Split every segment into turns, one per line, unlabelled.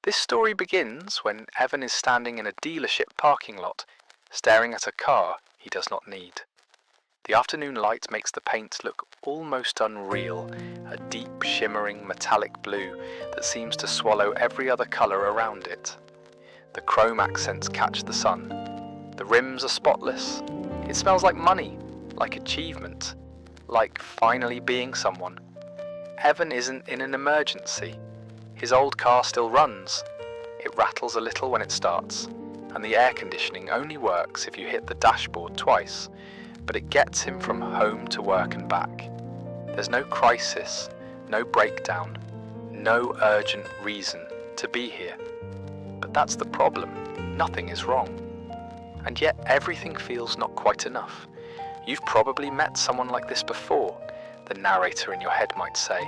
This story begins when Evan is standing in a dealership parking lot, staring at a car he does not need. The afternoon light makes the paint look almost unreal, a deep, shimmering, metallic blue that seems to swallow every other colour around it. The chrome accents catch the sun. The rims are spotless. It smells like money, like achievement, like finally being someone. Evan isn't in an emergency. His old car still runs. It rattles a little when it starts, and the air conditioning only works if you hit the dashboard twice, but it gets him from home to work and back. There's no crisis, no breakdown, no urgent reason to be here. But that's the problem. Nothing is wrong. And yet everything feels not quite enough. You've probably met someone like this before, the narrator in your head might say,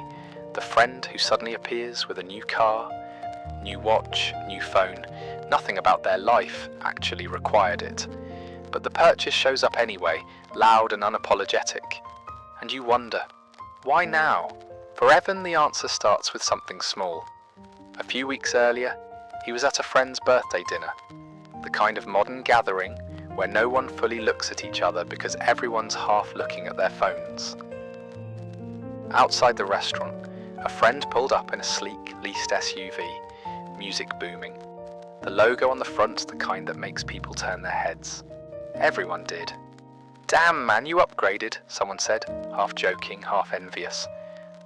the friend who suddenly appears with a new car, new watch, new phone. Nothing about their life actually required it. But the purchase shows up anyway, loud and unapologetic. And you wonder, why now? For Evan, the answer starts with something small. A few weeks earlier, he was at a friend's birthday dinner, the kind of modern gathering where no one fully looks at each other because everyone's half looking at their phones. Outside the restaurant, a friend pulled up in a sleek, leased SUV, music booming. The logo on the front's the kind that makes people turn their heads. Everyone did. "Damn man, you upgraded," someone said, half joking, half envious.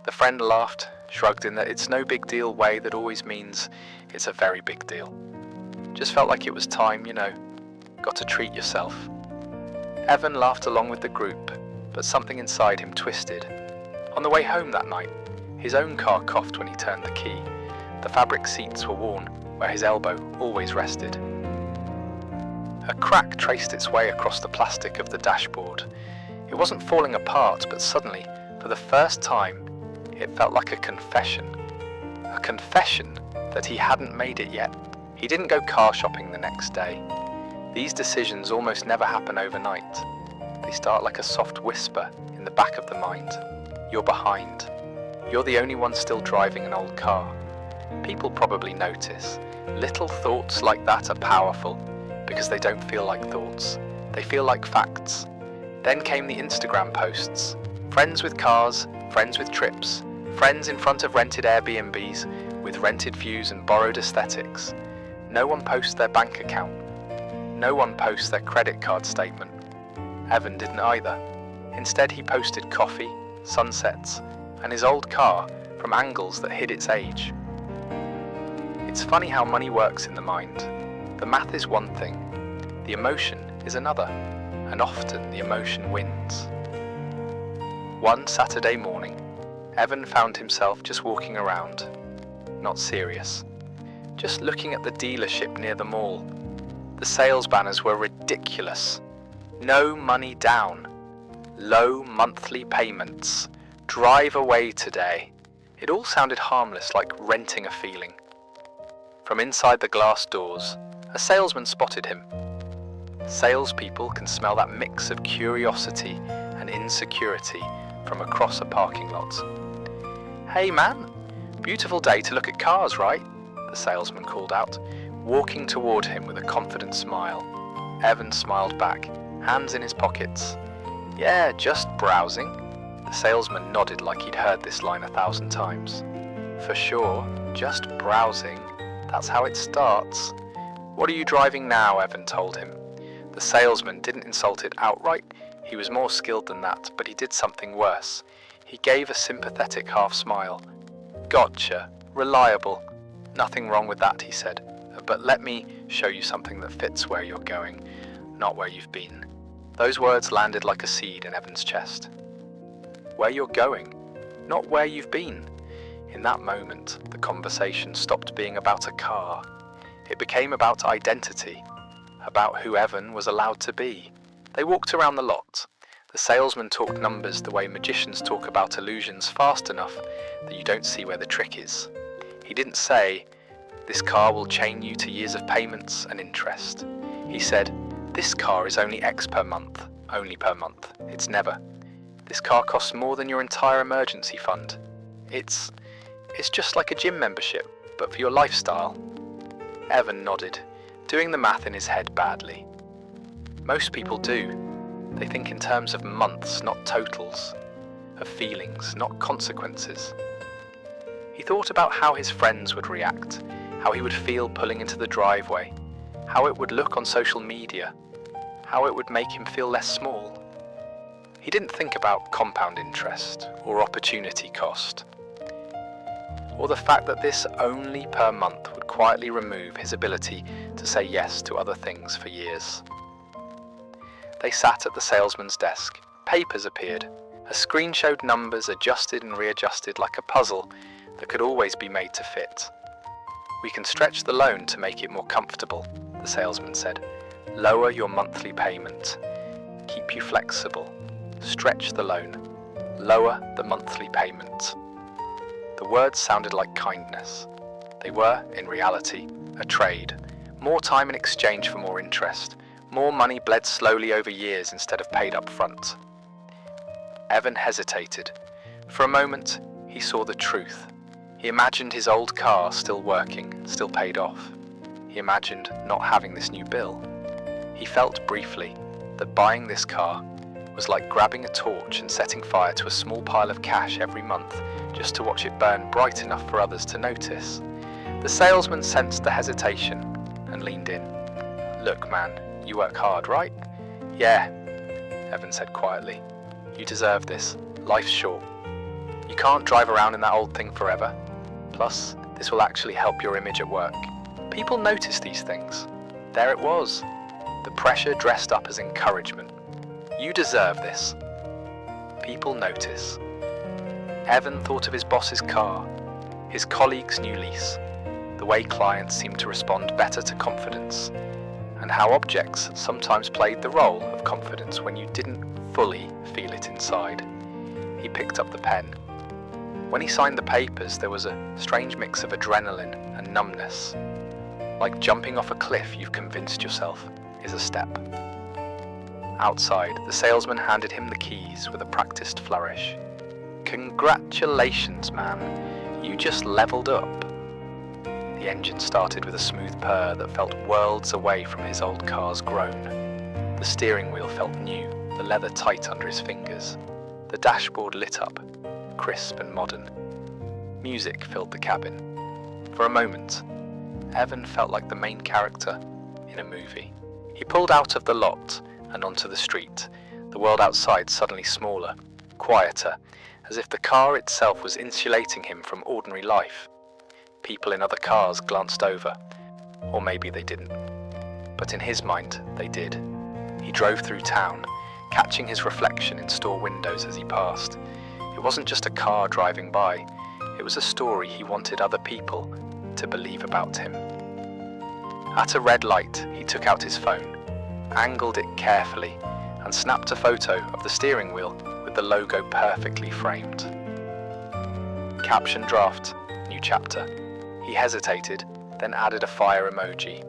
The friend laughed, shrugged in that it's no big deal way that always means it's a very big deal. Just felt like it was time, you know. Got to treat yourself. Evan laughed along with the group, but something inside him twisted. On the way home that night, his own car coughed when he turned the key. The fabric seats were worn where his elbow always rested. A crack traced its way across the plastic of the dashboard. It wasn't falling apart, but suddenly, for the first time, it felt like a confession. A confession that he hadn't made it yet. He didn't go car shopping the next day. These decisions almost never happen overnight. They start like a soft whisper in the back of the mind. You're behind. You're the only one still driving an old car. People probably notice. Little thoughts like that are powerful because they don't feel like thoughts. They feel like facts. Then came the Instagram posts. Friends with cars, friends with trips, friends in front of rented Airbnbs with rented views and borrowed aesthetics. No one posts their bank account. No one posts their credit card statement. Evan didn't either. Instead, he posted coffee, sunsets, and his old car from angles that hid its age. It's funny how money works in the mind. The math is one thing, the emotion is another, and often the emotion wins. One Saturday morning, Evan found himself just walking around, not serious, just looking at the dealership near the mall. The sales banners were ridiculous. No money down, low monthly payments, drive away today. It all sounded harmless, like renting a feeling. From inside the glass doors, a salesman spotted him. Salespeople can smell that mix of curiosity and insecurity from across a parking lot. "Hey man, beautiful day to look at cars, right?" the salesman called out, walking toward him with a confident smile. Evan smiled back, hands in his pockets. "Yeah, just browsing." The salesman nodded like he'd heard this line 1,000 times. "For sure, just browsing. That's how it starts." "What are you driving now?" Evan told him. The salesman didn't insult it outright. He was more skilled than that, but he did something worse. He gave a sympathetic half smile. "Gotcha. Reliable. Nothing wrong with that," he said. "But let me show you something that fits where you're going, not where you've been." Those words landed like a seed in Evan's chest. Where you're going, not where you've been. In that moment, the conversation stopped being about a car. It became about identity, about who Evan was allowed to be. They walked around the lot. The salesman talked numbers the way magicians talk about illusions fast enough that you don't see where the trick is. He didn't say, "This car will chain you to years of payments and interest." He said, "This car is only X per month, only per month. It's never. This car costs more than your entire emergency fund. It's just like a gym membership, but for your lifestyle. Evan nodded, doing the math in his head badly. Most people do. They think in terms of months, not totals. Of feelings, not consequences. He thought about how his friends would react, how he would feel pulling into the driveway, how it would look on social media, how it would make him feel less small. He didn't think about compound interest or opportunity cost, or the fact that this only per month would quietly remove his ability to say yes to other things for years. They sat at the salesman's desk. Papers appeared. A screen showed numbers adjusted and readjusted like a puzzle that could always be made to fit. "We can stretch the loan to make it more comfortable," the salesman said. "Lower your monthly payment. Keep you flexible. Stretch the loan. Lower the monthly payment." The words sounded like kindness. They were, in reality, a trade. More time in exchange for more interest. More money bled slowly over years instead of paid up front. Evan hesitated. For a moment, he saw the truth. He imagined his old car still working, still paid off. He imagined not having this new bill. He felt briefly that buying this car was like grabbing a torch and setting fire to a small pile of cash every month just to watch it burn bright enough for others to notice. The salesman sensed the hesitation and leaned in. "Look, man, you work hard, right?" "Yeah," Evan said quietly. "You deserve this. Life's short. You can't drive around in that old thing forever. Plus, this will actually help your image at work. People notice these things." There it was. The pressure dressed up as encouragement. "You deserve this. People notice." Evan thought of his boss's car, his colleague's new lease, the way clients seemed to respond better to confidence, and how objects sometimes played the role of confidence when you didn't fully feel it inside. He picked up the pen. When he signed the papers, there was a strange mix of adrenaline and numbness. Like jumping off a cliff you've convinced yourself is a step. Outside, the salesman handed him the keys with a practiced flourish. "Congratulations, man. You just leveled up." The engine started with a smooth purr that felt worlds away from his old car's groan. The steering wheel felt new, the leather tight under his fingers. The dashboard lit up, crisp and modern. Music filled the cabin. For a moment, Evan felt like the main character in a movie. He pulled out of the lot and onto the street, the world outside suddenly smaller, quieter, as if the car itself was insulating him from ordinary life. People in other cars glanced over, or maybe they didn't. But in his mind, they did. He drove through town, catching his reflection in store windows as he passed. It wasn't just a car driving by, it was a story he wanted other people to believe about him. At a red light, he took out his phone, angled it carefully, and snapped a photo of the steering wheel with the logo perfectly framed. Caption draft, new chapter. He hesitated, then added a fire emoji.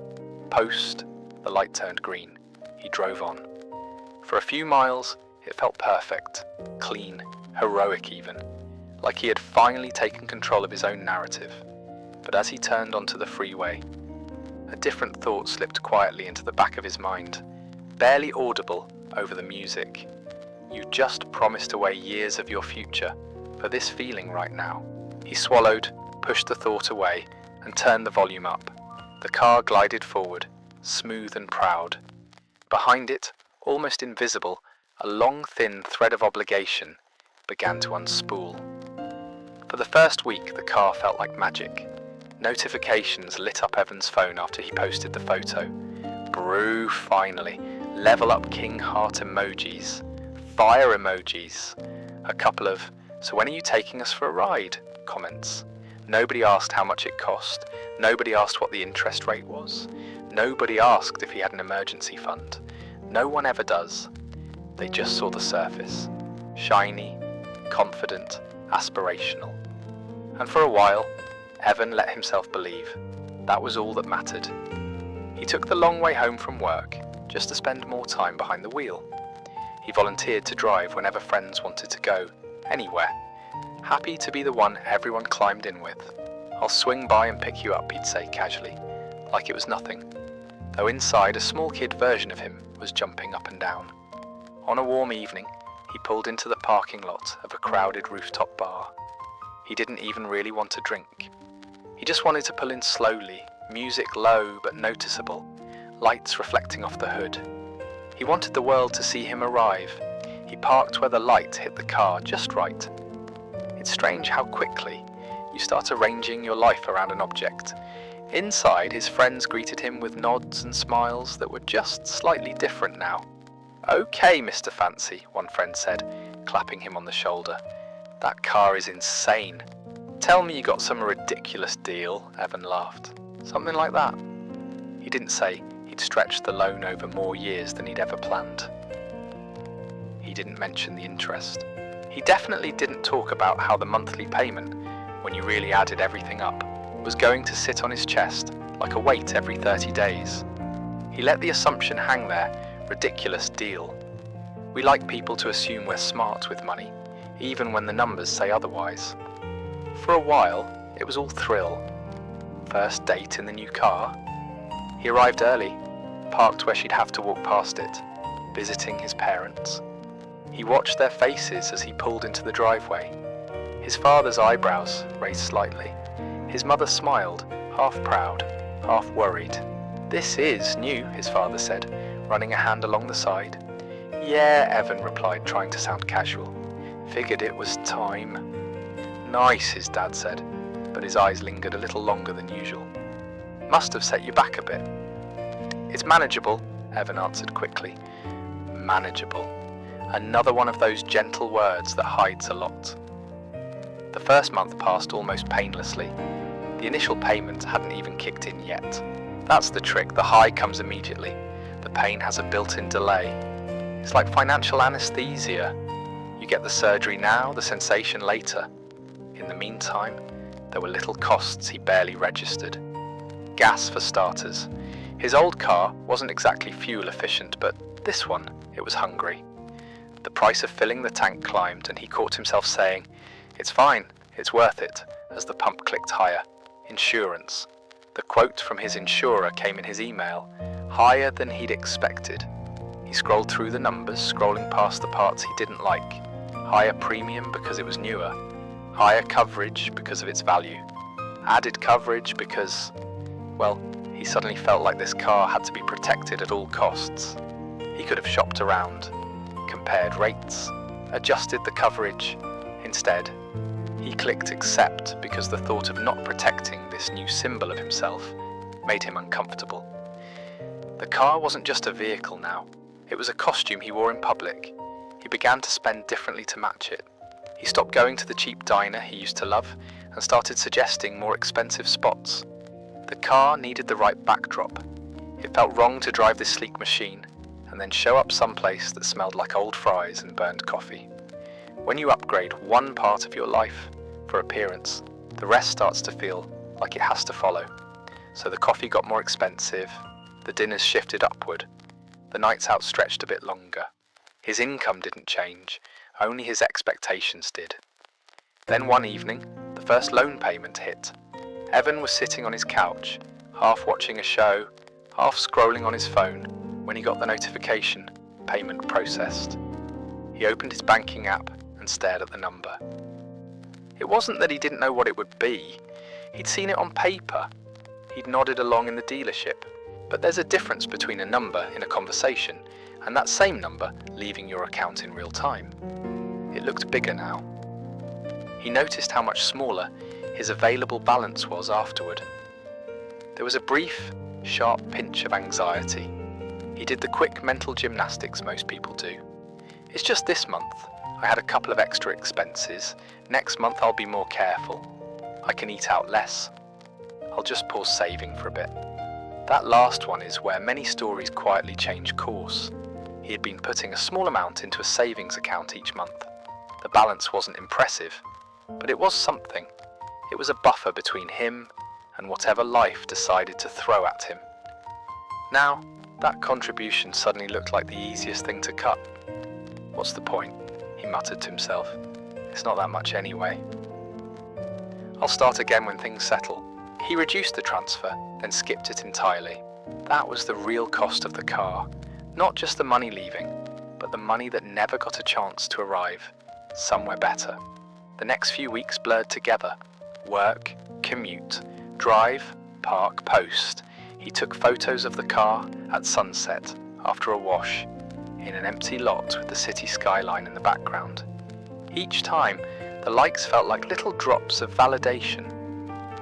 Post, the light turned green. He drove on. For a few miles, it felt perfect, clean, heroic even, like he had finally taken control of his own narrative. But as he turned onto the freeway, a different thought slipped quietly into the back of his mind, barely audible over the music. You just promised away years of your future for this feeling right now. He swallowed, pushed the thought away, and turned the volume up. The car glided forward, smooth and proud. Behind it, almost invisible, a long thin thread of obligation began to unspool. For the first week, the car felt like magic. Notifications lit up Evan's phone after he posted the photo. Brew finally. Level up king heart emojis. Fire emojis. A couple of, "So when are you taking us for a ride?" comments. Nobody asked how much it cost. Nobody asked what the interest rate was. Nobody asked if he had an emergency fund. No one ever does. They just saw the surface. Shiny, confident, aspirational. And for a while, Evan let himself believe that was all that mattered. He took the long way home from work just to spend more time behind the wheel. He volunteered to drive whenever friends wanted to go, anywhere. Happy to be the one everyone climbed in with. "I'll swing by and pick you up," he'd say casually. like it was nothing, though inside a small kid version of him was jumping up and down. On a warm evening, he pulled into the parking lot of a crowded rooftop bar. He didn't even really want a drink. He just wanted to pull in slowly, music low but noticeable, lights reflecting off the hood. He wanted the world to see him arrive. He parked where the light hit the car just right. It's strange how quickly you start arranging your life around an object. Inside, his friends greeted him with nods and smiles that were just slightly different now. "Okay, Mr. Fancy," one friend said, clapping him on the shoulder. "That car is insane. Tell me you got some ridiculous deal," Evan laughed. "Something like that." He didn't say he'd stretched the loan over more years than he'd ever planned. He didn't mention the interest. He definitely didn't talk about how the monthly payment, when you really added everything up, was going to sit on his chest like a weight every 30 days. He let the assumption hang there, ridiculous deal. We like people to assume we're smart with money, even when the numbers say otherwise. For a while, it was all thrill. First date in the new car. He arrived early, parked where she'd have to walk past it, visiting his parents. He watched their faces as he pulled into the driveway. His father's eyebrows raised slightly. His mother smiled, half proud, half worried. "This is new," his father said, running a hand along the side. "Yeah," Evan replied, trying to sound casual. "Figured it was time." "Nice," his dad said, but his eyes lingered a little longer than usual. "Must have set you back a bit." "It's manageable," Evan answered quickly. Manageable. Another one of those gentle words that hides a lot. The first month passed almost painlessly. The initial payment hadn't even kicked in yet. That's the trick, the high comes immediately. The pain has a built-in delay. It's like financial anesthesia. You get the surgery now, the sensation later. In the meantime, there were little costs he barely registered. Gas for starters. His old car wasn't exactly fuel efficient, but this one, it was hungry. The price of filling the tank climbed, and he caught himself saying, "It's fine, it's worth it," as the pump clicked higher. Insurance. The quote from his insurer came in his email, higher than he'd expected. He scrolled through the numbers, scrolling past the parts he didn't like. Higher premium because it was newer. Higher coverage because of its value. Added coverage because, well, he suddenly felt like this car had to be protected at all costs. He could have shopped around, compared rates, adjusted the coverage. Instead, he clicked accept because the thought of not protecting this new symbol of himself made him uncomfortable. The car wasn't just a vehicle now, it was a costume he wore in public. He began to spend differently to match it. He stopped going to the cheap diner he used to love and started suggesting more expensive spots. The car needed the right backdrop. It felt wrong to drive this sleek machine and then show up someplace that smelled like old fries and burnt coffee. When you upgrade one part of your life for appearance, the rest starts to feel like it has to follow. So the coffee got more expensive, the dinners shifted upward, the nights out stretched a bit longer. His income didn't change, only his expectations did. Then one evening, the first loan payment hit. Evan was sitting on his couch, half watching a show, half scrolling on his phone, when he got the notification, payment processed. He opened his banking app and stared at the number. It wasn't that he didn't know what it would be. He'd seen it on paper. He'd nodded along in the dealership. But there's a difference between a number in a conversation and that same number leaving your account in real time. It looked bigger now. He noticed how much smaller his available balance was afterward. There was a brief, sharp pinch of anxiety. He did the quick mental gymnastics most people do. It's just this month. I had a couple of extra expenses. Next month I'll be more careful. I can eat out less. I'll just pause saving for a bit. That last one is where many stories quietly change course. He had been putting a small amount into a savings account each month. The balance wasn't impressive, but it was something. It was a buffer between him and whatever life decided to throw at him. Now, that contribution suddenly looked like the easiest thing to cut. What's the point? He muttered to himself. It's not that much anyway. I'll start again when things settle. He reduced the transfer, then skipped it entirely. That was the real cost of the car. Not just the money leaving, but the money that never got a chance to arrive somewhere better. The next few weeks blurred together. Work, commute, drive, park, post. He took photos of the car at sunset after a wash in an empty lot with the city skyline in the background. Each time, the likes felt like little drops of validation,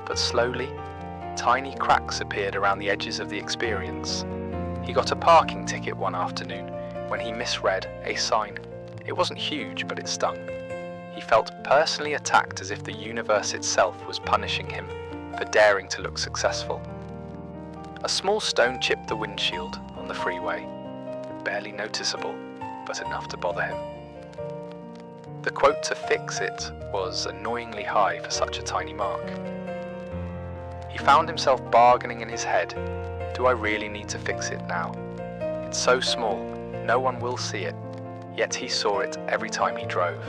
but slowly, tiny cracks appeared around the edges of the experience. He got a parking ticket one afternoon when he misread a sign. It wasn't huge, but it stung. He felt personally attacked, as if the universe itself was punishing him for daring to look successful. A small stone chipped the windshield on the freeway, barely noticeable, but enough to bother him. The quote to fix it was annoyingly high for such a tiny mark. He found himself bargaining in his head. Do I really need to fix it now? It's so small, no one will see it, yet he saw it every time he drove.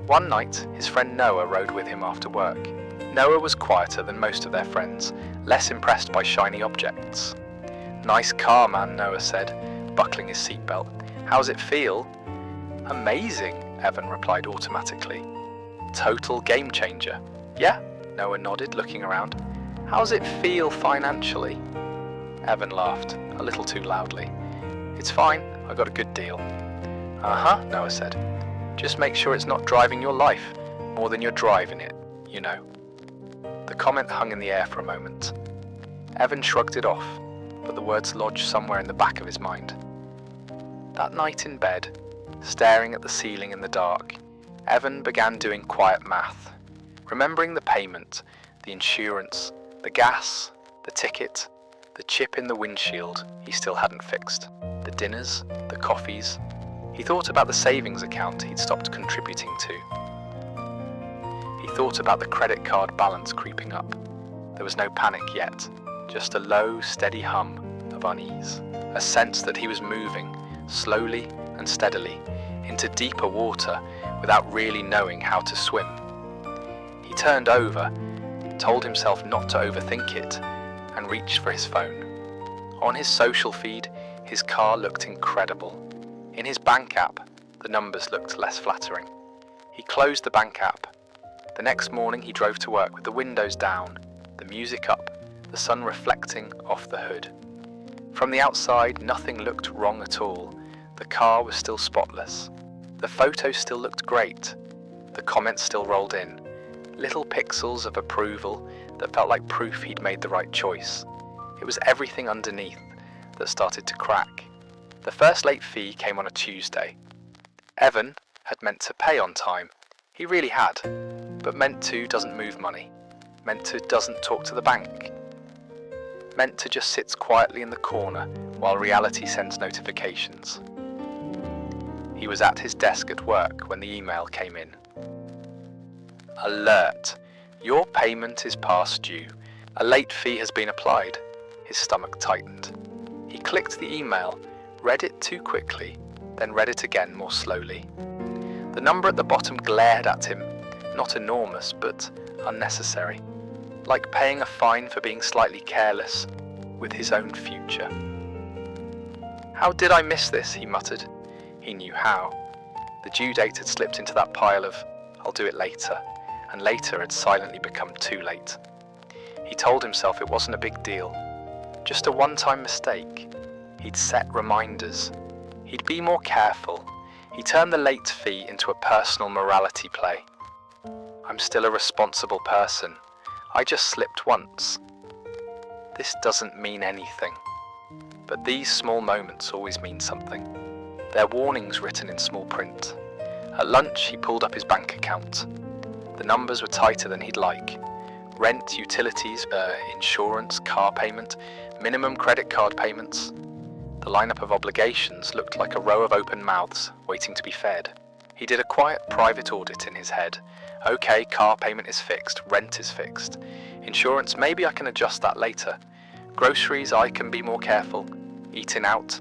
One night, his friend Noah rode with him after work. Noah was quieter than most of their friends, less impressed by shiny objects. "Nice car, man," Noah said, buckling his seatbelt. "How's it feel?" "Amazing," Evan replied automatically. "Total game changer." "Yeah," Noah nodded, looking around. "How's it feel financially?" Evan laughed, a little too loudly. "It's fine, I got a good deal." "Uh-huh," Noah said. "Just make sure it's not driving your life more than you're driving it, you know." The comment hung in the air for a moment. Evan shrugged it off, but the words lodged somewhere in the back of his mind. That night in bed, staring at the ceiling in the dark, Evan began doing quiet math, remembering the payment, the insurance, the gas, the ticket, the chip in the windshield he still hadn't fixed, the dinners, the coffees. He thought about the savings account he'd stopped contributing to. He thought about the credit card balance creeping up. There was no panic yet, just a low, steady hum of unease, a sense that he was moving, slowly and steadily, into deeper water without really knowing how to swim. He turned over, told himself not to overthink it, and reached for his phone. On his social feed, his car looked incredible. In his bank app, the numbers looked less flattering. He closed the bank app. The next morning he drove to work with the windows down, the music up, the sun reflecting off the hood. From the outside, nothing looked wrong at all. The car was still spotless. The photos still looked great. The comments still rolled in. Little pixels of approval that felt like proof he'd made the right choice. It was everything underneath that started to crack. The first late fee came on a Tuesday. Evan had meant to pay on time. He really had. But meant to doesn't move money. Meant to doesn't talk to the bank. Meant to just sits quietly in the corner while reality sends notifications. He was at his desk at work when the email came in. Alert! Your payment is past due. A late fee has been applied. His stomach tightened. He clicked the email, read it too quickly, then read it again more slowly. The number at the bottom glared at him, not enormous, but unnecessary, like paying a fine for being slightly careless with his own future. "How did I miss this?" he muttered. He knew how. The due date had slipped into that pile of, "I'll do it later," and later had silently become too late. He told himself it wasn't a big deal, just a one-time mistake. He'd set reminders. He'd be more careful. He turned the late fee into a personal morality play. "I'm still a responsible person. I just slipped once. This doesn't mean anything." But these small moments always mean something. They're warnings written in small print. At lunch, he pulled up his bank account. The numbers were tighter than he'd like. Rent, utilities, insurance, car payment, minimum credit card payments. The lineup of obligations looked like a row of open mouths waiting to be fed. He did a quiet private audit in his head. Okay, car payment is fixed, rent is fixed. Insurance, maybe I can adjust that later. Groceries, I can be more careful. Eating out,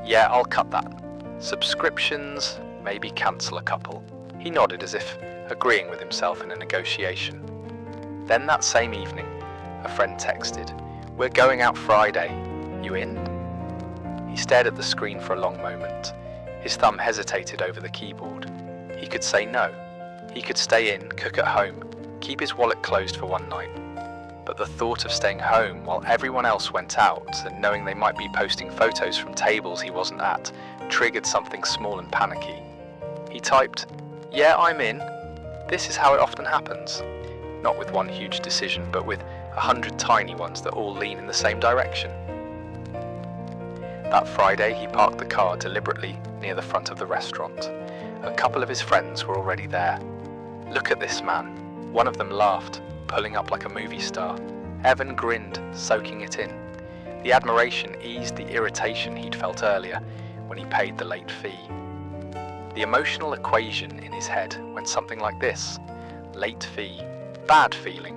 yeah, I'll cut that. Subscriptions, maybe cancel a couple. He nodded as if agreeing with himself in a negotiation. Then that same evening, a friend texted, "We're going out Friday. You in?" He stared at the screen for a long moment. His thumb hesitated over the keyboard. He could say no. He could stay in, cook at home, keep his wallet closed for one night. But the thought of staying home while everyone else went out and knowing they might be posting photos from tables he wasn't at triggered something small and panicky. He typed, "Yeah, I'm in. This is how it often happens." Not with one huge decision, but with 100 tiny ones that all lean in the same direction. That Friday, he parked the car deliberately near the front of the restaurant. A couple of his friends were already there. "Look at this man." One of them laughed, pulling up like a movie star. Evan grinned, soaking it in. The admiration eased the irritation he'd felt earlier when he paid the late fee. The emotional equation in his head went something like this: late fee, bad feeling.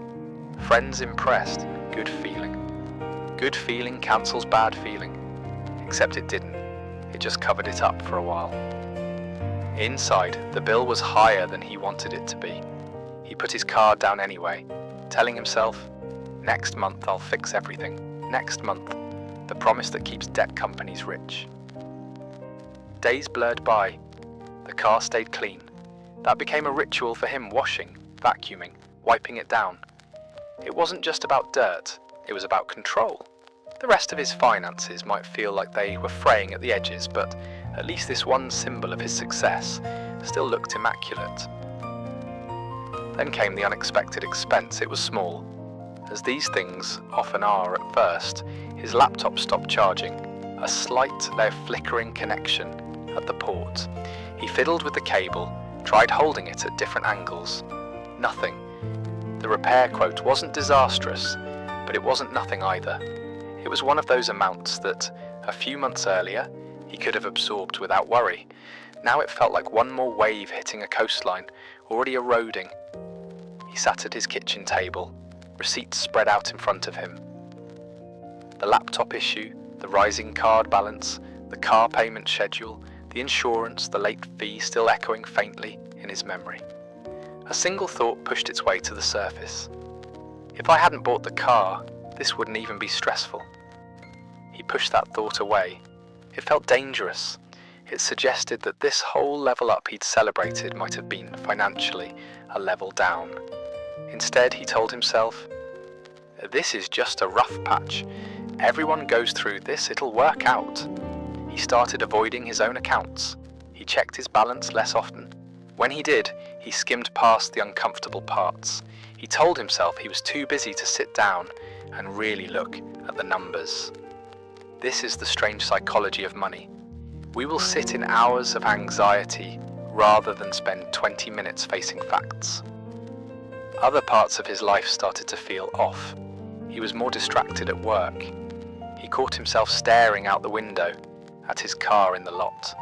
Friends impressed, good feeling. Good feeling cancels bad feeling. Except it didn't. It just covered it up for a while. Inside, the bill was higher than he wanted it to be. He put his card down anyway, telling himself, "Next month I'll fix everything. Next month." The promise that keeps debt companies rich. Days blurred by. The car stayed clean. That became a ritual for him: washing, vacuuming, wiping it down. It wasn't just about dirt, it was about control. The rest of his finances might feel like they were fraying at the edges, but at least this one symbol of his success still looked immaculate. Then came the unexpected expense. It was small. As these things often are at first, his laptop stopped charging, a slight, though flickering connection at the port. He fiddled with the cable, tried holding it at different angles. Nothing. The repair quote wasn't disastrous, but it wasn't nothing either. It was one of those amounts that, a few months earlier, he could have absorbed without worry. Now it felt like one more wave hitting a coastline, already eroding. He sat at his kitchen table, receipts spread out in front of him. The laptop issue, the rising card balance, the car payment schedule, the insurance, the late fee still echoing faintly in his memory. A single thought pushed its way to the surface. If I hadn't bought the car, this wouldn't even be stressful. He pushed that thought away. It felt dangerous. It suggested that this whole level up he'd celebrated might have been, financially, a level down. Instead, he told himself, "This is just a rough patch. Everyone goes through this, it'll work out." He started avoiding his own accounts. He checked his balance less often. When he did, he skimmed past the uncomfortable parts. He told himself he was too busy to sit down and really look at the numbers. This is the strange psychology of money. We will sit in hours of anxiety rather than spend 20 minutes facing facts. Other parts of his life started to feel off. He was more distracted at work. He caught himself staring out the window at his car in the lot.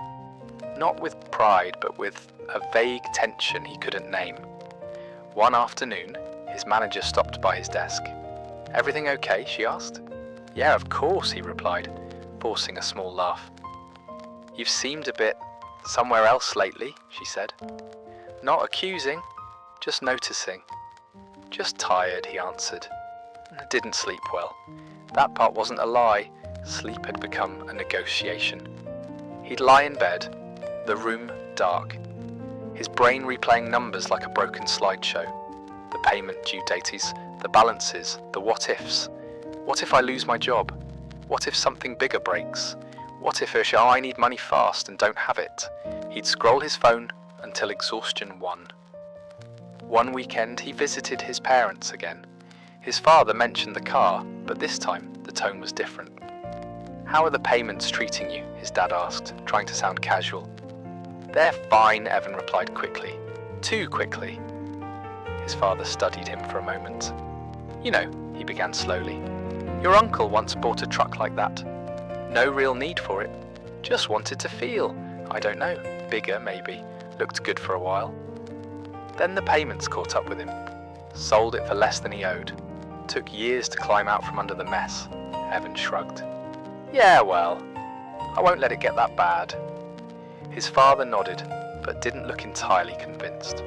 Not with pride, but with a vague tension he couldn't name. One afternoon, his manager stopped by his desk. "Everything okay?" she asked. "Yeah, of course," he replied, forcing a small laugh. "You've seemed a bit somewhere else lately," she said. "Not accusing, just noticing." "Just tired," he answered. "Didn't sleep well." That part wasn't a lie. Sleep had become a negotiation. He'd lie in bed, the room dark, his brain replaying numbers like a broken slideshow. The payment due dates, the balances, the what-ifs. What if I lose my job? What if something bigger breaks? What if I need money fast and don't have it? He'd scroll his phone until exhaustion won. One weekend he visited his parents again. His father mentioned the car, but this time the tone was different. "How are the payments treating you?" his dad asked, trying to sound casual. "They're fine," Evan replied quickly. Too quickly. His father studied him for a moment. "You know," he began slowly, "your uncle once bought a truck like that. No real need for it. Just wanted to feel, I don't know, bigger maybe. Looked good for a while. Then the payments caught up with him. Sold it for less than he owed. Took years to climb out from under the mess." Evan shrugged. "Yeah, well, I won't let it get that bad." His father nodded, but didn't look entirely convinced.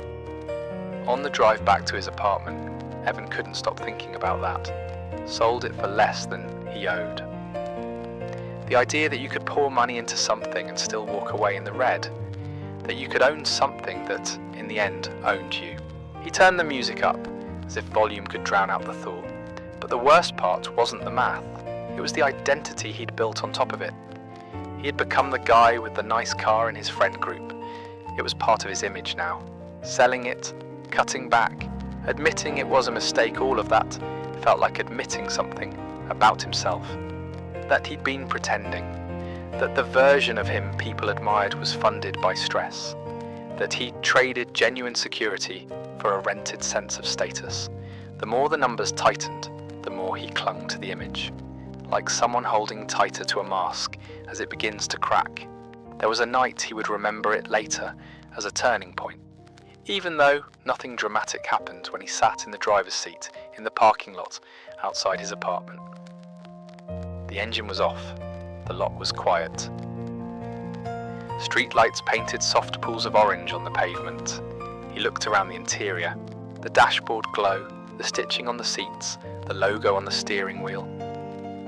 On the drive back to his apartment, Evan couldn't stop thinking about that. sold it for less than he owed. The idea that you could pour money into something and still walk away in the red, that you could own something that, in the end, owned you. He turned the music up, as if volume could drown out the thought. But the worst part wasn't the math, it was the identity he'd built on top of it. He had become the guy with the nice car in his friend group. It was part of his image now. Selling it, cutting back, admitting it was a mistake, all of that felt like admitting something about himself. That he'd been pretending, that the version of him people admired was funded by stress, that he'd traded genuine security for a rented sense of status. The more the numbers tightened, the more he clung to the image, like someone holding tighter to a mask as it begins to crack. There was a night he would remember it later as a turning point, even though nothing dramatic happened when he sat in the driver's seat in the parking lot outside his apartment. The engine was off, the lot was quiet. Streetlights painted soft pools of orange on the pavement. He looked around the interior, the dashboard glow, the stitching on the seats, the logo on the steering wheel.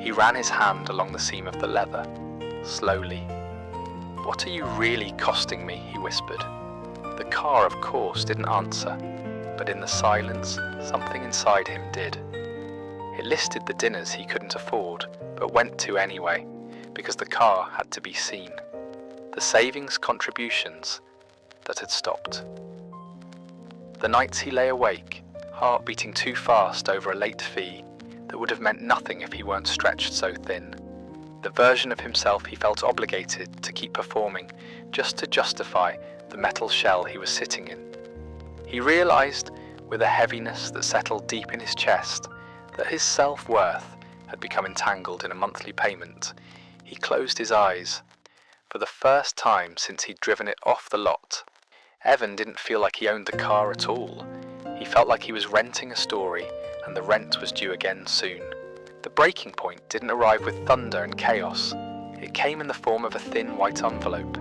He ran his hand along the seam of the leather, slowly. "What are you really costing me?" he whispered. The car, of course, didn't answer, but in the silence, something inside him did. It listed the dinners he couldn't afford, but went to anyway, because the car had to be seen. The savings contributions that had stopped. The nights he lay awake, heart beating too fast over a late fee that would have meant nothing if he weren't stretched so thin. The version of himself he felt obligated to keep performing just to justify the metal shell he was sitting in. He realized, with a heaviness that settled deep in his chest, that his self-worth had become entangled in a monthly payment. He closed his eyes. For the first time since he'd driven it off the lot, Evan didn't feel like he owned the car at all. He felt like he was renting a story, and the rent was due again soon. The breaking point didn't arrive with thunder and chaos. It came in the form of a thin white envelope.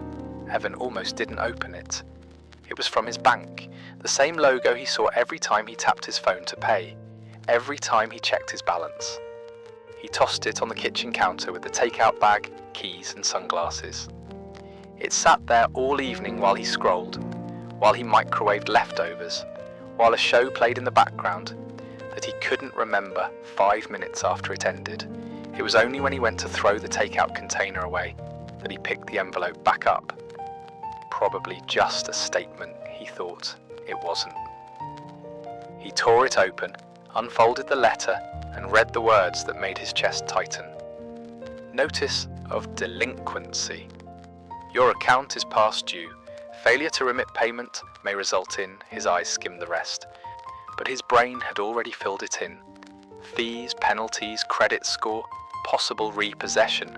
Evan almost didn't open it. It was from his bank, the same logo he saw every time he tapped his phone to pay, every time he checked his balance. He tossed it on the kitchen counter with the takeout bag, keys and sunglasses. It sat there all evening while he scrolled, while he microwaved leftovers, while a show played in the background that he couldn't remember 5 minutes after it ended. It was only when he went to throw the takeout container away that he picked the envelope back up. Probably just a statement, he thought. It wasn't. He tore it open, unfolded the letter, and read the words that made his chest tighten. Notice of delinquency. Your account is past due. Failure to remit payment may result in, his eyes skimmed the rest. But his brain had already filled it in. Fees, penalties, credit score, possible repossession.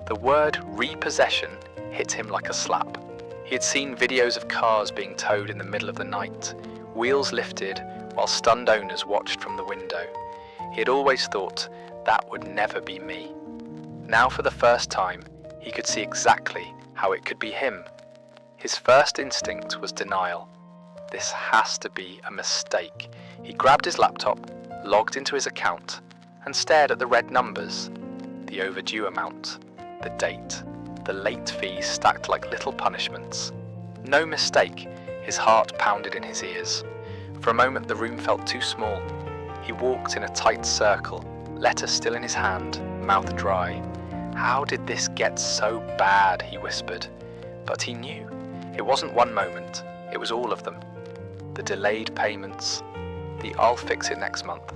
The word repossession hit him like a slap. He had seen videos of cars being towed in the middle of the night, wheels lifted while stunned owners watched from the window. He had always thought, that would never be me. Now for the first time, he could see exactly how it could be him. His first instinct was denial. This has to be a mistake. He grabbed his laptop, logged into his account, and stared at the red numbers, the overdue amount, the date, the late fees stacked like little punishments. No mistake, his heart pounded in his ears. For a moment the room felt too small. He walked in a tight circle, letter still in his hand, mouth dry. How did this get so bad, he whispered. But he knew. It wasn't one moment, it was all of them. The delayed payments, the "I'll fix it next month,"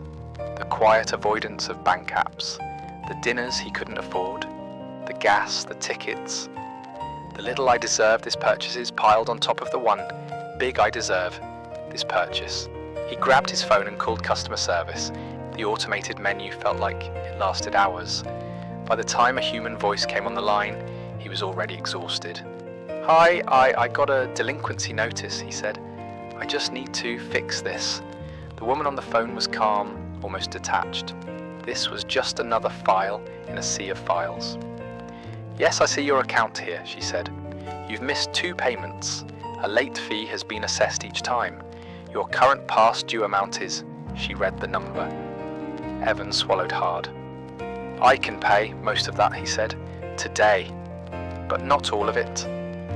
the quiet avoidance of bank apps, the dinners he couldn't afford, the gas, the tickets, the little "I deserve this" purchases piled on top of the one big "I deserve this" purchase. He grabbed his phone and called customer service. The automated menu felt like it lasted hours. By the time a human voice came on the line, he was already exhausted. "Hi, I got a delinquency notice," he said. "I just need to fix this." The woman on the phone was calm, almost detached. This was just another file in a sea of files. "Yes, I see your account here," she said. "You've missed 2 payments. A late fee has been assessed each time. Your current past due amount is..." She read the number. Evan swallowed hard. I can pay most of that, he said. Today. But not all of it.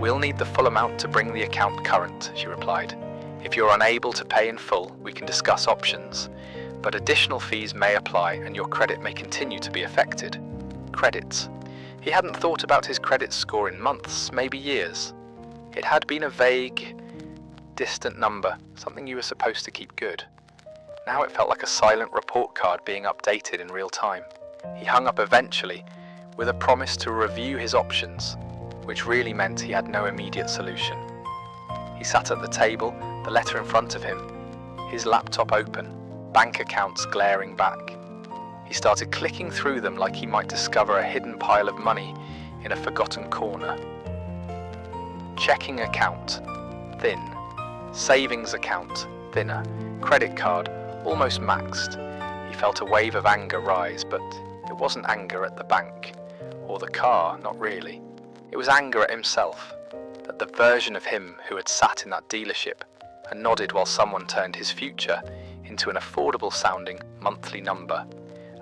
We'll need the full amount to bring the account current, she replied. If you're unable to pay in full, we can discuss options. But additional fees may apply and your credit may continue to be affected. Credits. He hadn't thought about his credit score in months, maybe years. It had been a vague, distant number, something you were supposed to keep good. Now it felt like a silent report card being updated in real time. He hung up eventually, with a promise to review his options, which really meant he had no immediate solution. He sat at the table, the letter in front of him, his laptop open, bank accounts glaring back. He started clicking through them like he might discover a hidden pile of money in a forgotten corner. Checking account, thin. Savings account, thinner. Credit card, almost maxed. He felt a wave of anger rise, but it wasn't anger at the bank, or the car, not really. It was anger at himself, at the version of him who had sat in that dealership and nodded while someone turned his future into an affordable-sounding monthly number,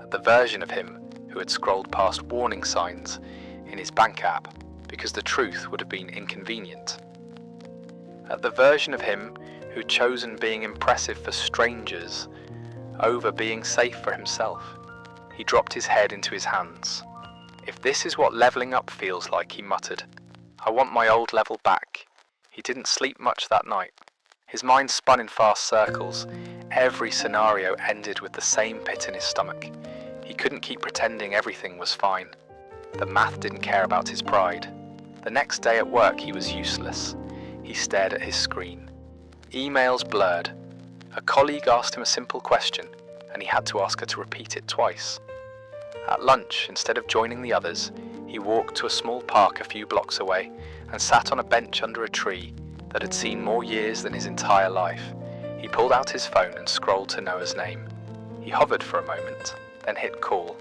at the version of him who had scrolled past warning signs in his bank app because the truth would have been inconvenient, at the version of him who'd chosen being impressive for strangers over being safe for himself. He dropped his head into his hands. If this is what leveling up feels like, he muttered, I want my old level back. He didn't sleep much that night. His mind spun in fast circles. Every scenario ended with the same pit in his stomach. He couldn't keep pretending everything was fine. The math didn't care about his pride. The next day at work he was useless. He stared at his screen. Emails blurred. A colleague asked him a simple question, and he had to ask her to repeat it twice. At lunch, instead of joining the others, he walked to a small park a few blocks away and sat on a bench under a tree that had seen more years than his entire life. He pulled out his phone and scrolled to Noah's name. He hovered for a moment, then hit call.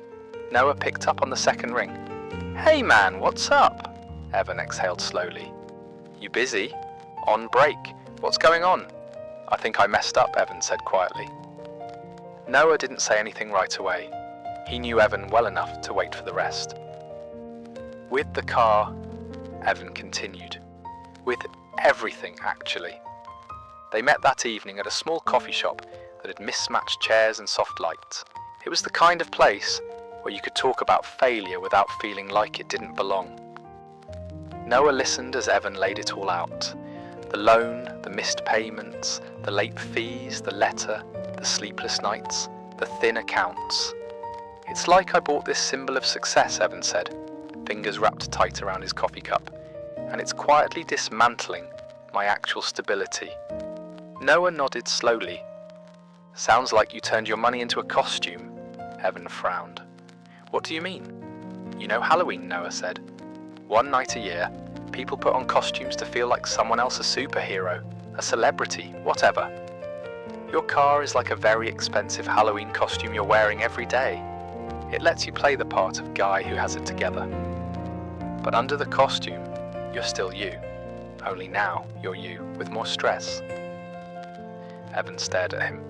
Noah picked up on the second ring. Hey man, what's up? Evan exhaled slowly. You busy? On break. What's going on? I think I messed up, Evan said quietly. Noah didn't say anything right away. He knew Evan well enough to wait for the rest. With the car, Evan continued. With everything, actually. They met that evening at a small coffee shop that had mismatched chairs and soft lights. It was the kind of place where you could talk about failure without feeling like it didn't belong. Noah listened as Evan laid it all out. The loan, the missed payments, the late fees, the letter, the sleepless nights, the thin accounts. It's like I bought this symbol of success, Evan said, fingers wrapped tight around his coffee cup, and it's quietly dismantling my actual stability. Noah nodded slowly. Sounds like you turned your money into a costume, Evan frowned. What do you mean? You know Halloween, Noah said. One night a year, people put on costumes to feel like someone else a superhero, a celebrity, whatever. Your car is like a very expensive Halloween costume you're wearing every day. It lets you play the part of guy who has it together. But under the costume, you're still you. Only now, you're you, with more stress. Evan stared at him.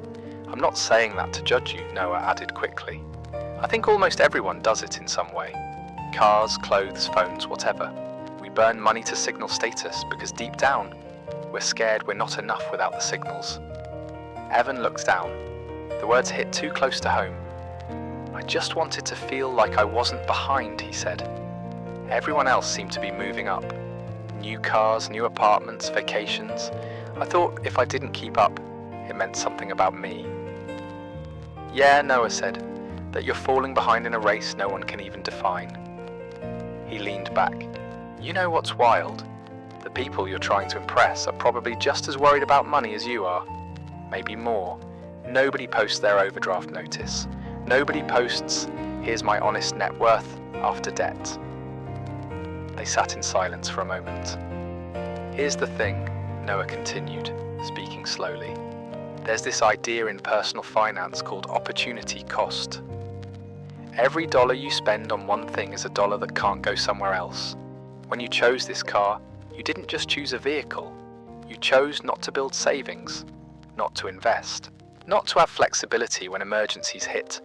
I'm not saying that to judge you, Noah added quickly. I think almost everyone does it in some way. Cars, clothes, phones, whatever. We burn money to signal status because deep down, we're scared we're not enough without the signals. Evan looked down. The words hit too close to home. I just wanted to feel like I wasn't behind, he said. Everyone else seemed to be moving up. New cars, new apartments, vacations. I thought if I didn't keep up, it meant something about me. Yeah, Noah said, that you're falling behind in a race no one can even define. He leaned back. You know what's wild? The people you're trying to impress are probably just as worried about money as you are. Maybe more. Nobody posts their overdraft notice. Nobody posts, here's my honest net worth after debt. They sat in silence for a moment. Here's the thing, Noah continued, speaking slowly. There's this idea in personal finance called opportunity cost. Every dollar you spend on one thing is a dollar that can't go somewhere else. When you chose this car, you didn't just choose a vehicle. You chose not to build savings, not to invest, not to have flexibility when emergencies hit.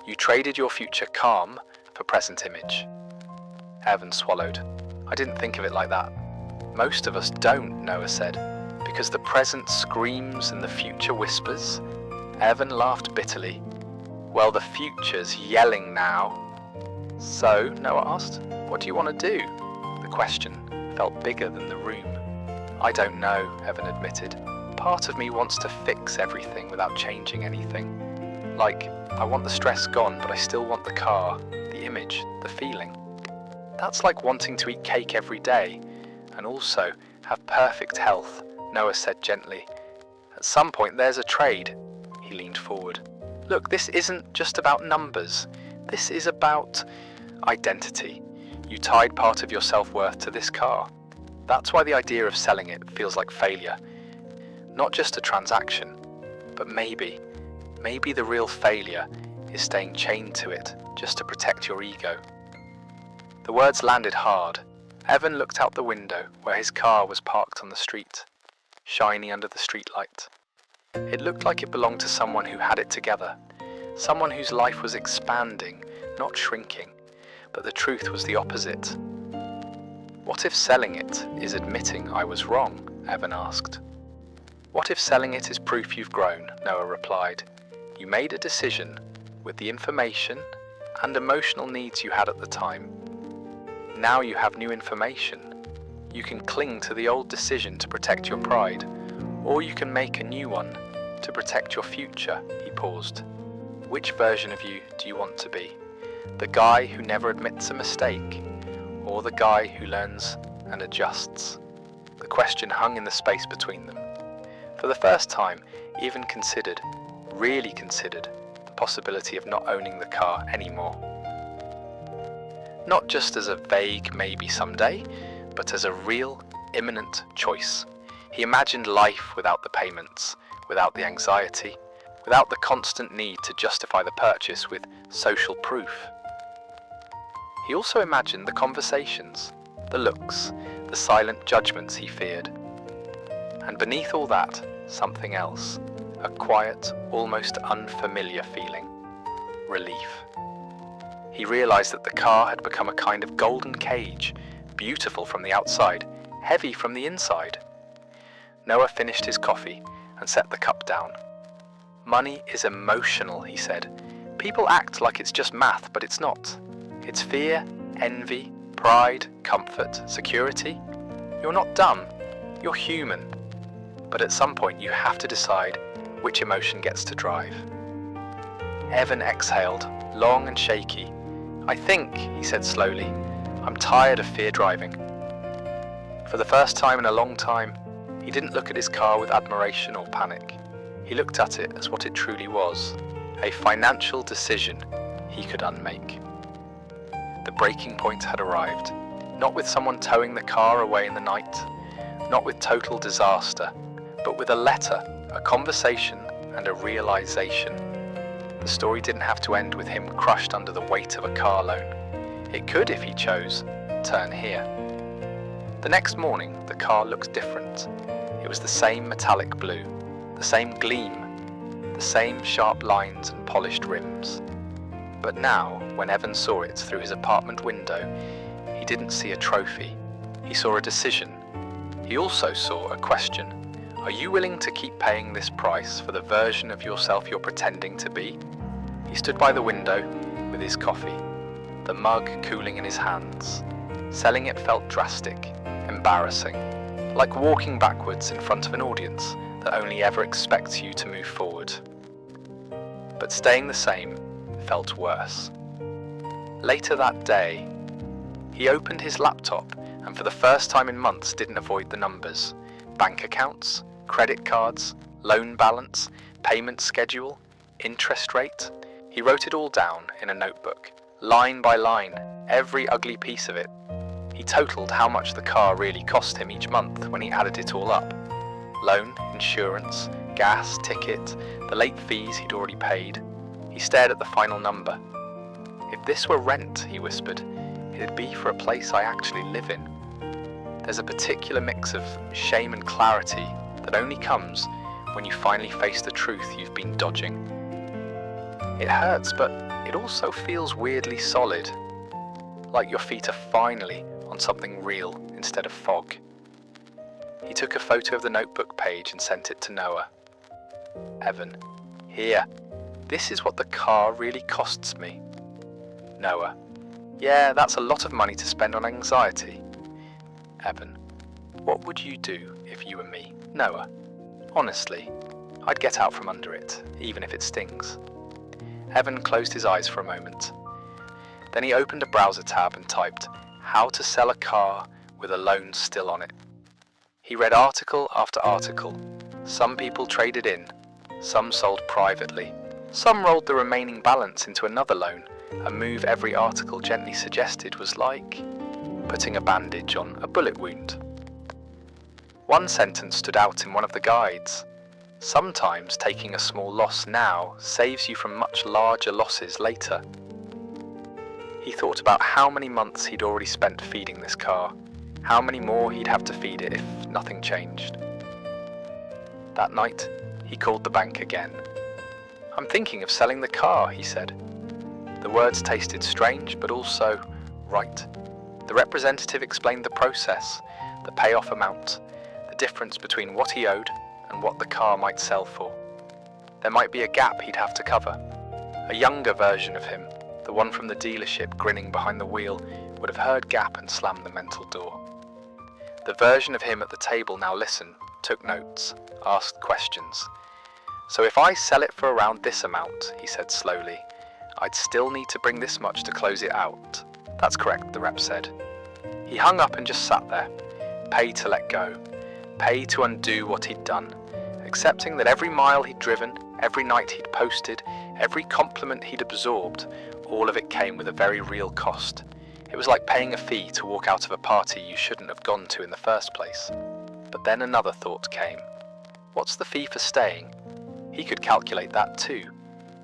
You traded your future calm for present image. Evan swallowed. I didn't think of it like that. Most of us don't, Noah said, because the present screams and the future whispers. Evan laughed bitterly. Well, the future's yelling now. So, Noah asked, what do you want to do? The question felt bigger than the room. I don't know, Evan admitted. Part of me wants to fix everything without changing anything. Like, I want the stress gone, but I still want the car, the image, the feeling. That's like wanting to eat cake every day, and also have perfect health, Noah said gently. At some point there's a trade. He leaned forward. Look, this isn't just about numbers. This is about identity. You tied part of your self-worth to this car. That's why the idea of selling it feels like failure. Not just a transaction, but maybe the real failure is staying chained to it just to protect your ego. The words landed hard. Evan looked out the window where his car was parked on the street, shiny under the streetlight. It looked like it belonged to someone who had it together, someone whose life was expanding, not shrinking, but the truth was the opposite. What if selling it is admitting I was wrong? Evan asked. What if selling it is proof you've grown? Noah replied. You made a decision with the information and emotional needs you had at the time. Now you have new information. You can cling to the old decision to protect your pride, or you can make a new one to protect your future. He paused. Which version of you do you want to be? The guy who never admits a mistake, or the guy who learns and adjusts? The question hung in the space between them. For the first time, Evan really considered, the possibility of not owning the car anymore. Not just as a vague maybe someday, but as a real, imminent choice. He imagined life without the payments, without the anxiety, without the constant need to justify the purchase with social proof. He also imagined the conversations, the looks, the silent judgments he feared. And beneath all that, something else, a quiet, almost unfamiliar feeling. Relief. He realized that the car had become a kind of golden cage, beautiful from the outside, heavy from the inside. Noah finished his coffee and set the cup down. Money is emotional, he said. People act like it's just math, but it's not. It's fear, envy, pride, comfort, security. You're not dumb, you're human. But at some point you have to decide which emotion gets to drive. Evan exhaled, long and shaky. I think, he said slowly, I'm tired of fear driving. For the first time in a long time, he didn't look at his car with admiration or panic. He looked at it as what it truly was, a financial decision he could unmake. The breaking point had arrived, not with someone towing the car away in the night, not with total disaster, but with a letter, a conversation, and a realization. The story didn't have to end with him crushed under the weight of a car loan. It could, if he chose, turn here. The next morning, the car looked different. It was the same metallic blue, the same gleam, the same sharp lines and polished rims. But now, when Evan saw it through his apartment window, he didn't see a trophy. He saw a decision. He also saw a question. Are you willing to keep paying this price for the version of yourself you're pretending to be? He stood by the window with his coffee, the mug cooling in his hands. Selling it felt drastic, embarrassing, like walking backwards in front of an audience that only ever expects you to move forward. But staying the same felt worse. Later that day, he opened his laptop and for the first time in months didn't avoid the numbers. Bank accounts, credit cards, loan balance, payment schedule, interest rate. He wrote it all down in a notebook, line by line, every ugly piece of it. He totaled how much the car really cost him each month when he added it all up. Loan, insurance, gas, ticket, the late fees he'd already paid. He stared at the final number. If this were rent, he whispered, it'd be for a place I actually live in. There's a particular mix of shame and clarity that only comes when you finally face the truth you've been dodging. It hurts, but it also feels weirdly solid, like your feet are finally on something real instead of fog. He took a photo of the notebook page and sent it to Noah. Evan, here, this is what the car really costs me. Noah, yeah, that's a lot of money to spend on anxiety. Evan, what would you do if you were me? Noah, honestly, I'd get out from under it, even if it stings. Evan closed his eyes for a moment. Then he opened a browser tab and typed, "How to sell a car with a loan still on it." He read article after article. Some people traded in, some sold privately, some rolled the remaining balance into another loan, a move every article gently suggested was like putting a bandage on a bullet wound. One sentence stood out in one of the guides. Sometimes taking a small loss now saves you from much larger losses later. He thought about how many months he'd already spent feeding this car, how many more he'd have to feed it if nothing changed. That night, he called the bank again. "I'm thinking of selling the car," he said. The words tasted strange, but also right. The representative explained the process, the payoff amount, the difference between what he owed and what the car might sell for. There might be a gap he'd have to cover. A younger version of him, the one from the dealership grinning behind the wheel, would have heard gap and slammed the mental door. The version of him at the table now listened, took notes, asked questions. "So if I sell it for around this amount," he said slowly, "I'd still need to bring this much to close it out." "That's correct," the rep said. He hung up and just sat there, pay to let go, pay to undo what he'd done, accepting that every mile he'd driven, every night he'd posted, every compliment he'd absorbed, all of it came with a very real cost. It was like paying a fee to walk out of a party you shouldn't have gone to in the first place. But then another thought came. What's the fee for staying? He could calculate that too.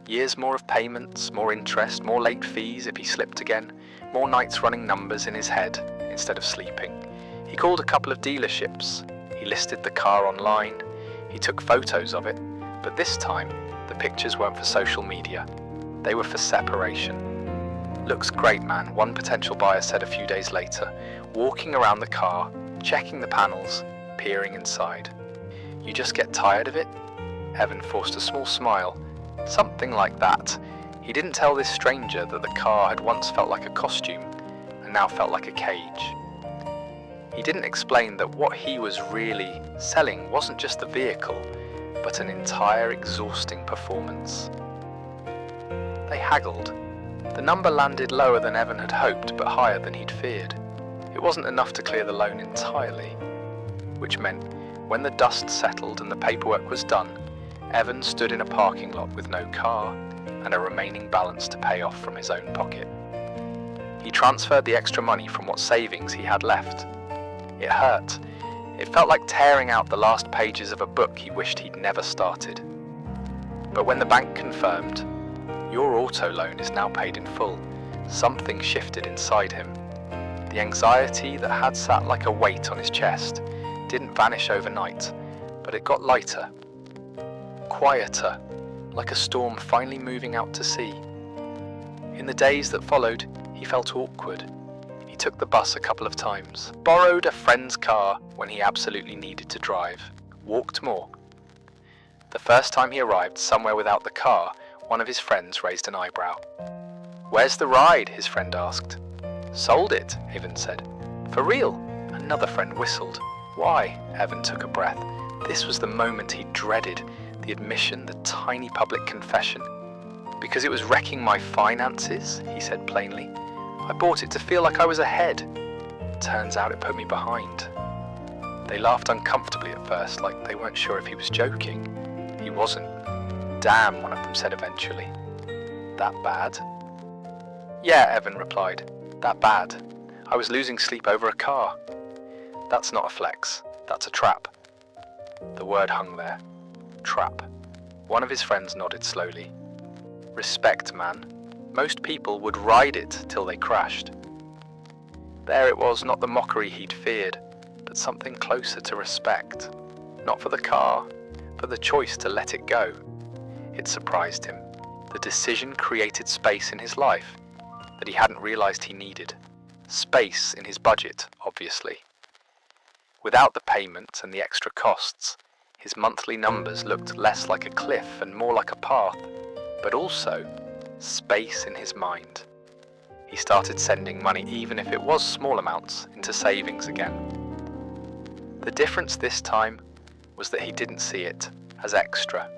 Years more of payments, more interest, more late fees if he slipped again, more nights running numbers in his head instead of sleeping. He called a couple of dealerships. He listed the car online. He took photos of it, but this time the pictures weren't for social media. They were for separation. "Looks great, man," one potential buyer said a few days later, walking around the car, checking the panels, peering inside. "You just get tired of it?" Evan forced a small smile. Something like that. He didn't tell this stranger that the car had once felt like a costume and now felt like a cage. He didn't explain that what he was really selling wasn't just the vehicle, but an entire exhausting performance. They haggled. The number landed lower than Evan had hoped, but higher than he'd feared. It wasn't enough to clear the loan entirely, which meant when the dust settled and the paperwork was done, Evan stood in a parking lot with no car and a remaining balance to pay off from his own pocket. He transferred the extra money from what savings he had left. It hurt. It felt like tearing out the last pages of a book he wished he'd never started. But when the bank confirmed, "Your auto loan is now paid in full," something shifted inside him. The anxiety that had sat like a weight on his chest didn't vanish overnight, but it got lighter, quieter, like a storm finally moving out to sea. In the days that followed, he felt awkward. He took the bus a couple of times, borrowed a friend's car when he absolutely needed to drive, walked more. The first time he arrived somewhere without the car, one of his friends raised an eyebrow. "Where's the ride?" his friend asked. "Sold it," Evan said. "For real?" Another friend whistled. "Why?" Evan took a breath. This was the moment he dreaded, the admission, the tiny public confession. "Because it was wrecking my finances," he said plainly. "I bought it to feel like I was ahead. Turns out it put me behind." They laughed uncomfortably at first, like they weren't sure if he was joking. He wasn't. "Damn," one of them said eventually. "That bad?" "Yeah," Evan replied. "That bad. I was losing sleep over a car." "That's not a flex. That's a trap." The word hung there. Trap. One of his friends nodded slowly. "Respect, man. Most people would ride it till they crashed." There it was, not the mockery he'd feared, but something closer to respect. Not for the car, but the choice to let it go. It surprised him. The decision created space in his life that he hadn't realized he needed. Space in his budget, obviously. Without the payment and the extra costs, his monthly numbers looked less like a cliff and more like a path, but also space in his mind. He started sending money, even if it was small amounts, into savings again. The difference this time was that he didn't see it as extra.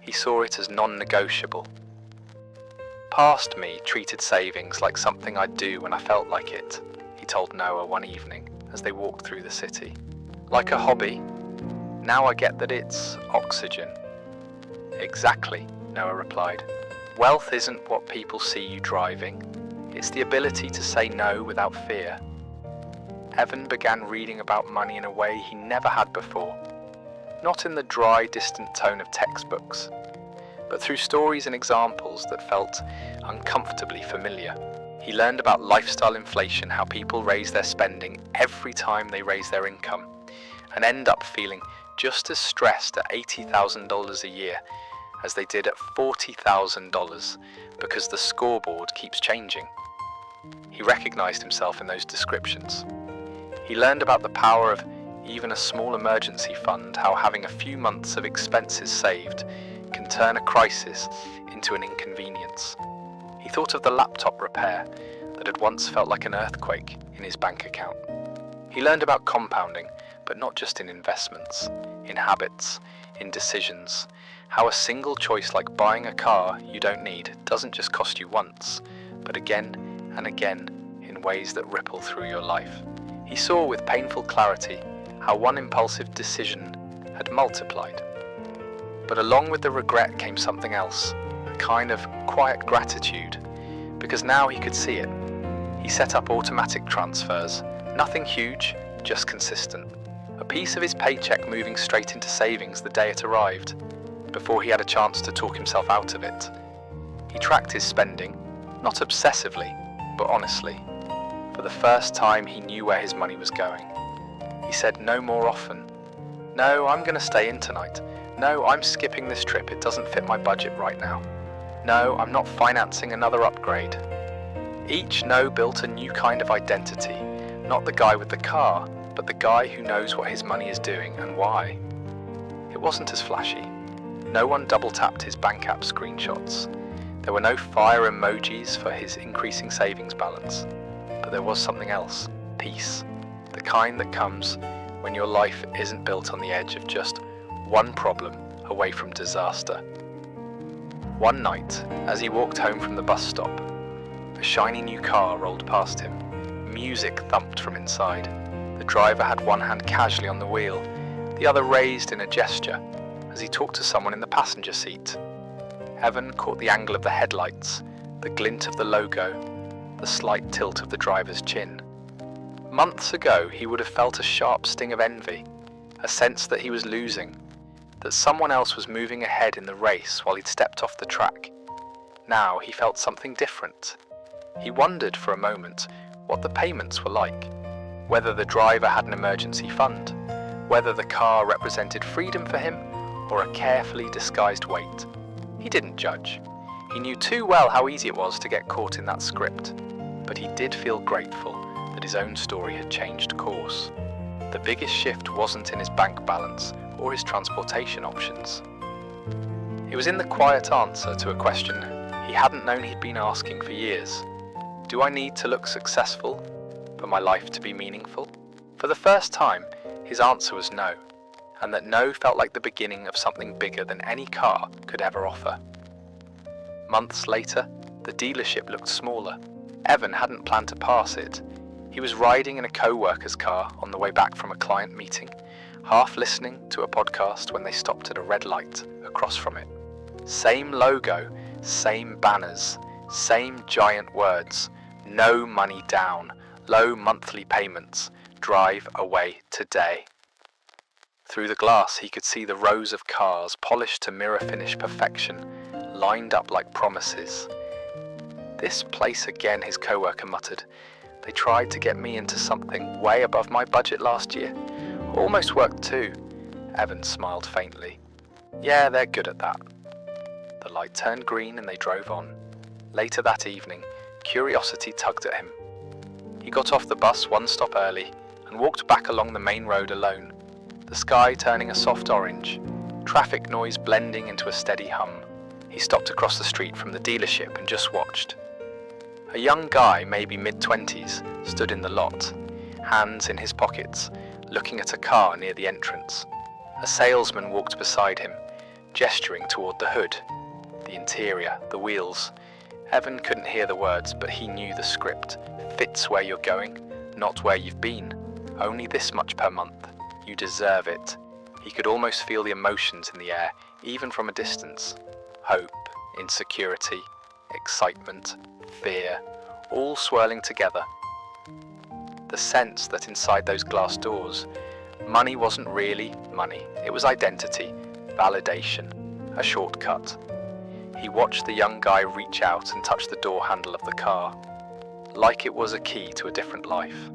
He saw it as non-negotiable. Past me treated savings like something I'd do when I felt like it, he told Noah one evening as they walked through the city. Like a hobby. Now I get that it's oxygen. Exactly, Noah replied. Wealth isn't what people see you driving. It's the ability to say no without fear. Evan began reading about money in a way he never had before. Not in the dry, distant tone of textbooks, but through stories and examples that felt uncomfortably familiar. He learned about lifestyle inflation, how people raise their spending every time they raise their income, and end up feeling just as stressed at $80,000 a year as they did at $40,000 because the scoreboard keeps changing. He recognized himself in those descriptions. He learned about the power of even a small emergency fund, how having a few months of expenses saved can turn a crisis into an inconvenience. He thought of the laptop repair that had once felt like an earthquake in his bank account. He learned about compounding, but not just in investments, in habits, in decisions, how a single choice like buying a car you don't need doesn't just cost you once, but again and again in ways that ripple through your life. He saw with painful clarity how one impulsive decision had multiplied. But along with the regret came something else, a kind of quiet gratitude, because now he could see it. He set up automatic transfers, nothing huge, just consistent. A piece of his paycheck moving straight into savings the day it arrived, before he had a chance to talk himself out of it. He tracked his spending, not obsessively, but honestly. For the first time, he knew where his money was going. He said no more often. No, I'm going to stay in tonight. No, I'm skipping this trip. It doesn't fit my budget right now. No, I'm not financing another upgrade. Each no built a new kind of identity. Not the guy with the car, but the guy who knows what his money is doing and why. It wasn't as flashy. No one double-tapped his bank app screenshots. There were no fire emojis for his increasing savings balance. But there was something else, peace. The kind that comes when your life isn't built on the edge of just one problem away from disaster. One night, as he walked home from the bus stop, a shiny new car rolled past him. Music thumped from inside. The driver had one hand casually on the wheel, the other raised in a gesture, as he talked to someone in the passenger seat. Evan caught the angle of the headlights, the glint of the logo, the slight tilt of the driver's chin. Months ago, he would have felt a sharp sting of envy, a sense that he was losing, that someone else was moving ahead in the race while he'd stepped off the track. Now he felt something different. He wondered for a moment what the payments were like, whether the driver had an emergency fund, whether the car represented freedom for him or a carefully disguised weight. He didn't judge. He knew too well how easy it was to get caught in that script, but he did feel grateful that his own story had changed course. The biggest shift wasn't in his bank balance or his transportation options. It was in the quiet answer to a question he hadn't known he'd been asking for years. Do I need to look successful for my life to be meaningful? For the first time, his answer was no, and that no felt like the beginning of something bigger than any car could ever offer. Months later, the dealership looked smaller. Evan hadn't planned to pass it. He was riding in a co-worker's car on the way back from a client meeting, half listening to a podcast when they stopped at a red light across from it. Same logo, same banners, same giant words. No money down, low monthly payments, drive away today. Through the glass he could see the rows of cars, polished to mirror finish perfection, lined up like promises. This place again, his co-worker muttered. They tried to get me into something way above my budget last year. Almost worked too. Evan smiled faintly. Yeah, they're good at that. The light light turned green and they drove on. Later that evening, curiosity tugged at him. He got off the bus one stop early and walked back along the main road alone, the sky turning a soft orange, traffic noise blending into a steady hum. He stopped across the street from the dealership and just watched. A young guy, maybe mid-20s, stood in the lot, hands in his pockets, looking at a car near the entrance. A salesman walked beside him, gesturing toward the hood, the interior, the wheels. Evan couldn't hear the words, but he knew the script. Fits where you're going, not where you've been. Only this much per month. You deserve it. He could almost feel the emotions in the air, even from a distance. Hope, insecurity, excitement, fear, all swirling together. The sense that inside those glass doors, money wasn't really money. It was identity, validation, a shortcut. He watched the young guy reach out and touch the door handle of the car, like it was a key to a different life.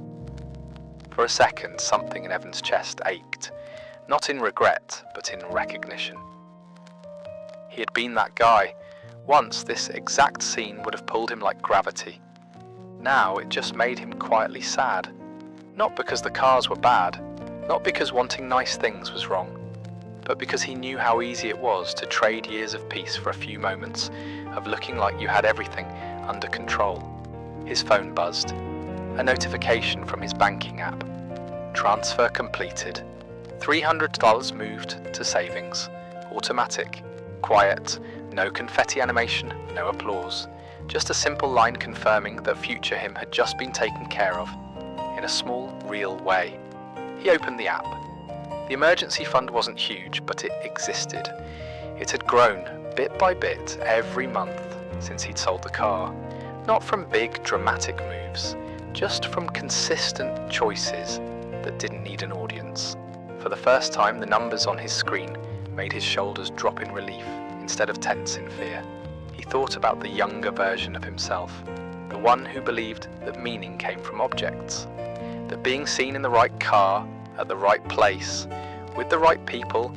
For a second, something in Evan's chest ached, not in regret, but in recognition. He had been that guy. Once, this exact scene would have pulled him like gravity. Now, it just made him quietly sad. Not because the cars were bad, not because wanting nice things was wrong, but because he knew how easy it was to trade years of peace for a few moments of looking like you had everything under control. His phone buzzed. A notification from his banking app. Transfer completed. $300 moved to savings. Automatic. Quiet. No confetti animation, no applause. Just a simple line confirming that future him had just been taken care of, in a small, real way. He opened the app. The emergency fund wasn't huge, but it existed. It had grown, bit by bit, every month since he'd sold the car. Not from big, dramatic moves, just from consistent choices that didn't need an audience. For the first time, the numbers on his screen made his shoulders drop in relief instead of tense in fear. He thought about the younger version of himself, the one who believed that meaning came from objects, that being seen in the right car, at the right place, with the right people,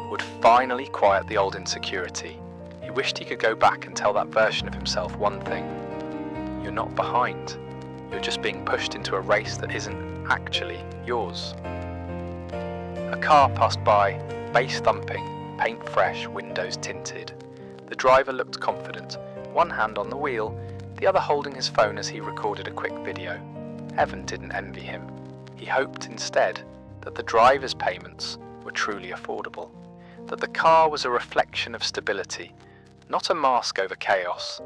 would finally quiet the old insecurity. He wished he could go back and tell that version of himself one thing. You're not behind. You're just being pushed into a race that isn't actually yours. A car passed by, bass thumping, paint fresh, windows tinted. The driver looked confident, one hand on the wheel, the other holding his phone as he recorded a quick video. Evan didn't envy him. He hoped instead that the driver's payments were truly affordable, that the car was a reflection of stability, not a mask over chaos.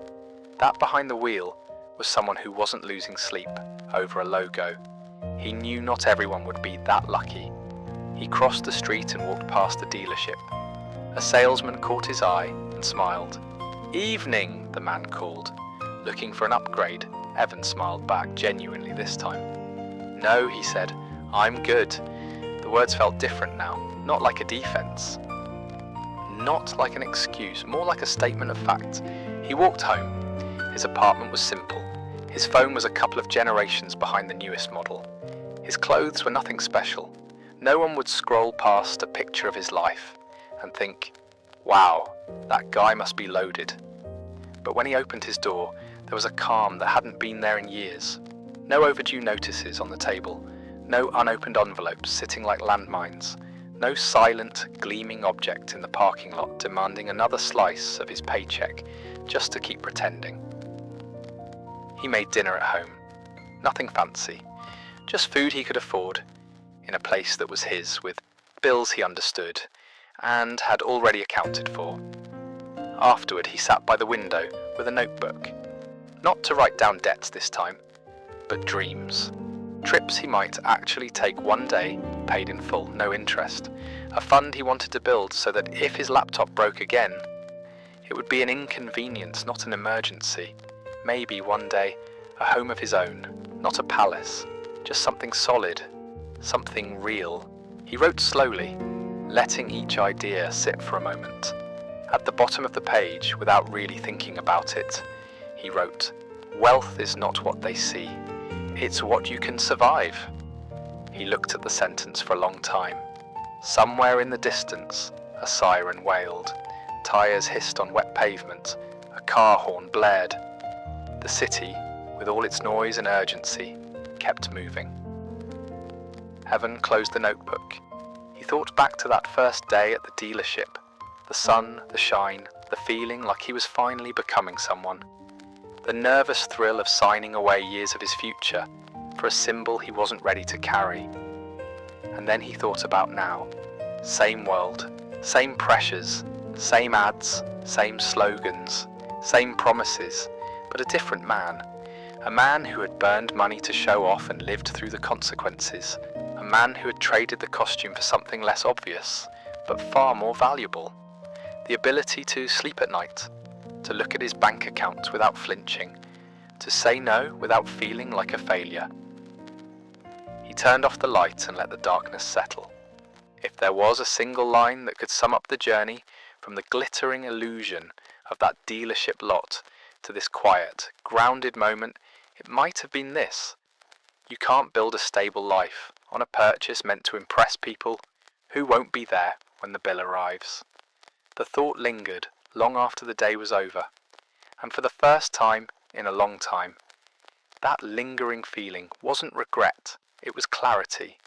That behind the wheel was someone who wasn't losing sleep over a logo. He knew not everyone would be that lucky. He crossed the street and walked past the dealership. A salesman caught his eye and smiled. "Evening," the man called. Looking for an upgrade, Evan smiled back, genuinely this time. "No," he said, "I'm good." The words felt different now, not like a defense. Not like an excuse, more like a statement of fact. He walked home. His apartment was simple. His phone was a couple of generations behind the newest model. His clothes were nothing special. No one would scroll past a picture of his life and think, wow, that guy must be loaded. But when he opened his door, there was a calm that hadn't been there in years. No overdue notices on the table, no unopened envelopes sitting like landmines, no silent, gleaming object in the parking lot demanding another slice of his paycheck just to keep pretending. He made dinner at home. Nothing fancy, just food he could afford, in a place that was his, with bills he understood and had already accounted for. Afterward, he sat by the window with a notebook, not to write down debts this time, but dreams. Trips he might actually take one day, paid in full, no interest. A fund he wanted to build so that if his laptop broke again, it would be an inconvenience, not an emergency. Maybe one day, a home of his own, not a palace, just something solid, something real. He wrote slowly, letting each idea sit for a moment. At the bottom of the page, without really thinking about it, he wrote, "Wealth is not what they see. It's what you can survive." He looked at the sentence for a long time. Somewhere in the distance, a siren wailed. tyres hissed on wet pavement, a car horn blared. The city, with all its noise and urgency, kept moving. Evan closed the notebook. He thought back to that first day at the dealership, the sun, the shine, the feeling like he was finally becoming someone, the nervous thrill of signing away years of his future for a symbol he wasn't ready to carry. And then he thought about now. Same world, same pressures, same ads, same slogans, same promises, but a different man. A man who had burned money to show off and lived through the consequences. A man who had traded the costume for something less obvious, but far more valuable. The ability to sleep at night, to look at his bank account without flinching, to say no without feeling like a failure. He turned off the light and let the darkness settle. If there was a single line that could sum up the journey from the glittering illusion of that dealership lot to this quiet, grounded moment, it might have been this: you can't build a stable life on a purchase meant to impress people who won't be there when the bill arrives. The thought lingered long after the day was over, and for the first time in a long time, that lingering feeling wasn't regret, it was clarity.